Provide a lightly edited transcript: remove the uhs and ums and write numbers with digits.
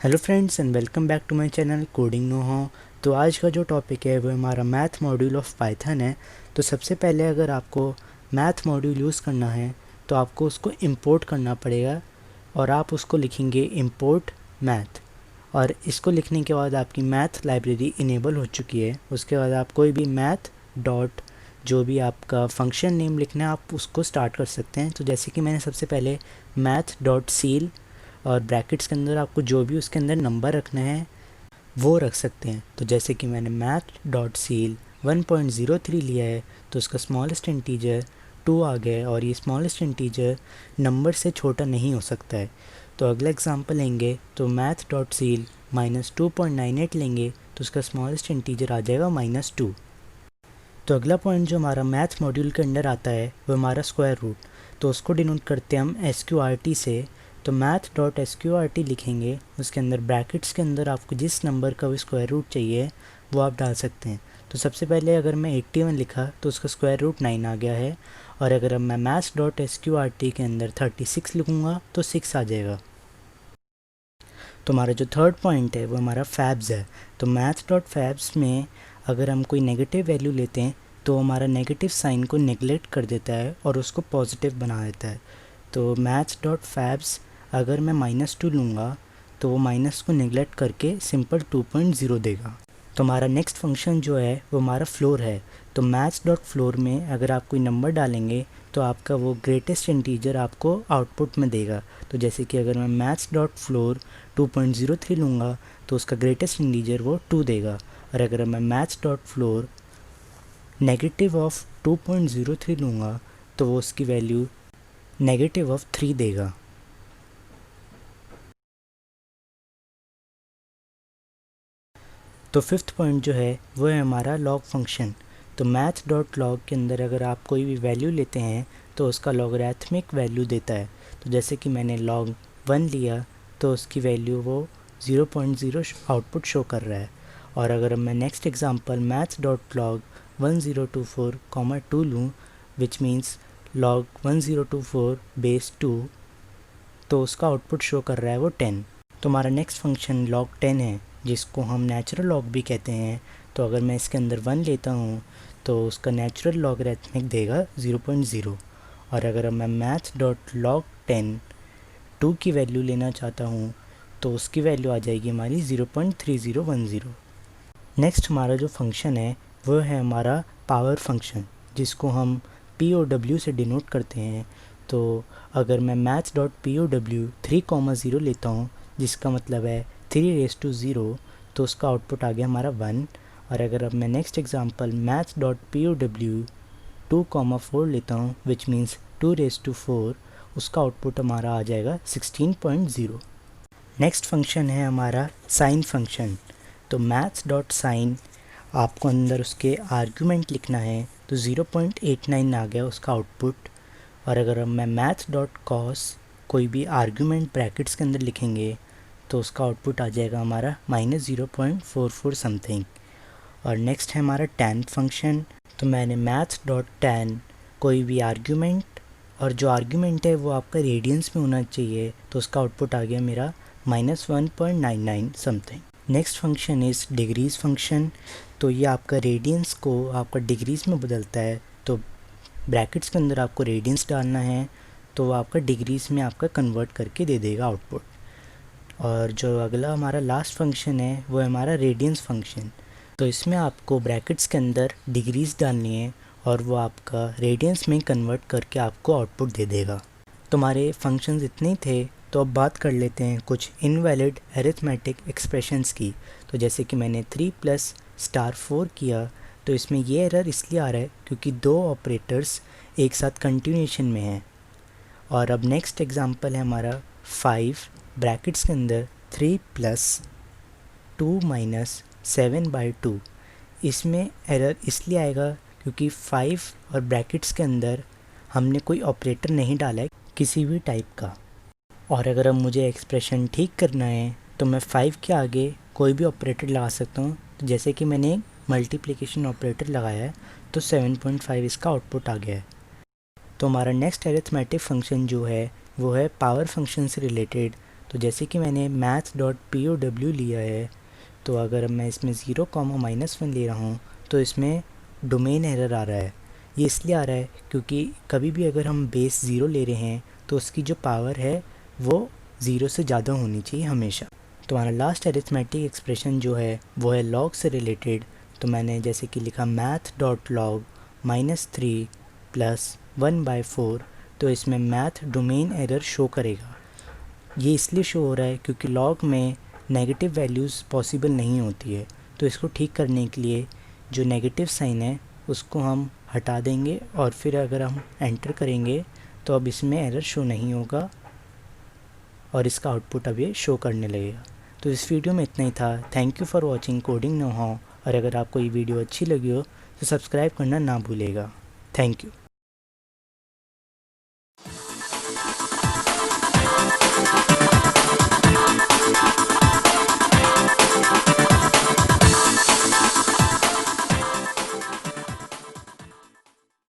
Hello friends and welcome back to my channel coding know how. तो आज का जो टॉपिक है वो हमारा मैथ मॉड्यूल ऑफ पाइथन है। तो सबसे पहले अगर आपको मैथ मॉड्यूल यूज़ करना है तो आपको उसको इंपोर्ट करना पड़ेगा और आप उसको लिखेंगे इंपोर्ट मैथ। और इसको लिखने के बाद आपकी मैथ लाइब्रेरी इनेबल हो चुकी है। उसके बाद आप कोई भी मैथ डॉट जो भी आपका फंक्शन नेम लिखना है आप उसको स्टार्ट कर सकते हैं। तो जैसे कि मैंने सबसे पहले मैथ डॉट सील और ब्रैकेट्स के अंदर आपको जो भी उसके अंदर नंबर रखना है वो रख सकते हैं। तो जैसे कि मैंने मैथ डॉट सील 1.03 लिया है तो उसका स्मॉलेस्ट इंटीजर 2 आ गया है और ये स्मॉलेस्ट इंटीजर नंबर से छोटा नहीं हो सकता है। तो अगला एग्जांपल लेंगे तो मैथ डॉट सील -2.98 लेंगे तो उसका स्मॉलेस्ट इंटीजर आ जाएगा -2। तो अगला पॉइंट जो हमारा मैथ मॉड्यूल के अंडर आता है वो हमारा स्क्वायर रूट। तो उसको डिनोट करते हैं हम SQRT से। तो मैथ डॉट SQRT लिखेंगे, उसके अंदर ब्रैकेट्स के अंदर आपको जिस नंबर का भी स्क्वायर रूट चाहिए वो आप डाल सकते हैं। तो सबसे पहले अगर मैं 81 लिखा तो उसका स्क्वायर रूट 9 आ गया है। और अगर मैं मैथ डॉट SQRT के अंदर 36 लिखूँगा तो 6 आ जाएगा। तो हमारा जो थर्ड पॉइंट है वो हमारा फैब्स है। तो मैथ डॉट फैब्स में अगर हम कोई नेगेटिव वैल्यू लेते हैं तो हमारा नेगेटिव साइन को नेगलेक्ट कर देता है और उसको पॉजिटिव बना देता है। तो मैथ डॉट फैब्स अगर मैं -2 लूँगा तो वो माइनस को नेगलेक्ट करके सिंपल 2.0 देगा। तो हमारा नेक्स्ट फंक्शन जो है वो हमारा फ्लोर है। तो मैथ्स डॉट फ्लोर में अगर आप कोई नंबर डालेंगे तो आपका वो ग्रेटेस्ट इंटीजर आपको आउटपुट में देगा। तो जैसे कि अगर मैं मैथ्स डॉट फ्लोर 2.03 लूँगा तो उसका ग्रेटेस्ट इंटीजर वो 2 देगा। और अगर मैं maths dot floor negative of 2.03 लूँगा तो वो उसकी वैल्यू नेगेटिव ऑफ 3 देगा। तो फिफ्थ पॉइंट जो है वो है हमारा लॉग फंक्शन। तो मैथ डॉट लॉग के अंदर अगर आप कोई भी वैल्यू लेते हैं तो उसका लॉगरिथमिक वैल्यू देता है। तो जैसे कि मैंने log 1 लिया तो उसकी वैल्यू वो 0.0 आउटपुट शो कर रहा है। और अगर मैं next example math dot log 1024, 2 लूँ विच मीन्स log 1024 बेस 2 तो उसका आउटपुट शो कर रहा है वो 10। तो हमारा नेक्स्ट फंक्शन log 10 है जिसको हम नेचुरल लॉग भी कहते हैं। तो अगर मैं इसके अंदर 1 लेता हूँ तो उसका नेचुरल लॉगरिथमिक देगा 0.0। और अगर मैं मैथ डॉट लॉग 10 2 की वैल्यू लेना चाहता हूँ तो उसकी वैल्यू आ जाएगी हमारी 0.3010। नेक्स्ट हमारा जो फंक्शन है वो है हमारा पावर फंक्शन जिसको हम POW से डिनोट करते हैं। तो अगर मैं मैथ्स डॉट POW 3,0 लेता हूँ जिसका मतलब है 3 raised to 0 तो उसका आउटपुट आ गया हमारा 1। और अगर अब मैं next example maths dot POW 2,4 लेता हूँ विच मीन्स 2 raised to 4 उसका आउटपुट हमारा आ जाएगा 16.0। नेक्स्ट फंक्शन है हमारा साइन फंक्शन। तो मैथ्स डॉट साइन आपको अंदर उसके आर्ग्यूमेंट लिखना है तो 0.89 आ गया उसका आउटपुट। और अगर मैं मैथ्स डॉट कॉस कोई भी आर्ग्यूमेंट ब्रैकेट्स के अंदर लिखेंगे तो उसका आउटपुट आ जाएगा हमारा -0.44 समथिंग। और नेक्स्ट है हमारा टैन फंक्शन। तो मैंने मैथ्स डॉट टैन कोई भी आर्ग्यूमेंट और जो आर्ग्यूमेंट है वो आपका रेडियंस में होना चाहिए तो उसका आउटपुट आ गया मेरा -1.99 something. Next function is degrees function. तो ये आपका रेडियंस को आपका डिग्रीज़ में बदलता है। तो ब्रैकेट्स के अंदर आपको रेडियंस डालना है तो वो आपका डिग्रीज़ में आपका कन्वर्ट करके दे देगा आउटपुट। और जो अगला हमारा लास्ट फंक्शन है वो है हमारा रेडियंस फंक्शन। तो इसमें आपको ब्रैकेट्स के अंदर डिग्रीज़ डालनी है और वो आपका रेडियंस में कन्वर्ट करके आपको आउटपुट दे देगा। तो हमारे फंक्शंस इतने थे। तो अब बात कर लेते हैं कुछ इनवैलिड अरिथमेटिक एक्सप्रेशंस की। तो जैसे कि मैंने 3 + *4 किया तो इसमें ये एरर इसलिए आ रहा है क्योंकि दो ऑपरेटर्स एक साथ कंटिन्यूएशन में हैं। और अब नेक्स्ट एग्जांपल है हमारा 5 ब्रैकेट्स के अंदर 3 + 2 - 7/2। इसमें एरर इसलिए आएगा क्योंकि 5 और ब्रैकेट्स के अंदर हमने कोई ऑपरेटर नहीं डाला है किसी भी टाइप का। और अगर अब मुझे एक्सप्रेशन ठीक करना है तो मैं 5 के आगे कोई भी ऑपरेटर लगा सकता हूँ। तो जैसे कि मैंने मल्टीप्लिकेशन ऑपरेटर लगाया है तो 7.5 इसका आउटपुट आ गया है। तो हमारा नेक्स्ट अरिथमेटिक फंक्शन जो है वो है पावर फंक्शन से रिलेटेड। तो जैसे कि मैंने maths.pow लिया है, तो अगर मैं इसमें 0,-1 ले रहा हूँ तो इसमें डोमेन एरर आ रहा है। ये इसलिए आ रहा है क्योंकि कभी भी अगर हम बेस 0 ले रहे हैं तो उसकी जो पावर है वो 0 से ज़्यादा होनी चाहिए हमेशा। तो हमारा लास्ट अरिथमेटिक एक्सप्रेशन जो है वो है लॉग से रिलेटेड। तो मैंने जैसे कि लिखा math.log -3 + 1/4, तो इसमें मैथ डोमेन एरर शो करेगा। ये इसलिए शो हो रहा है क्योंकि लॉग में नेगेटिव वैल्यूज़ पॉसिबल नहीं होती है। तो इसको ठीक करने के लिए जो नेगेटिव साइन है उसको हम हटा देंगे और फिर अगर हम एंटर करेंगे तो अब इसमें एरर शो नहीं होगा और इसका आउटपुट अब ये शो करने लगेगा। तो इस वीडियो में इतना ही था। Thank you for watching coding know how. और अगर आपको ये वीडियो अच्छी लगी हो तो सब्सक्राइब करना ना भूलेगा। Thank you.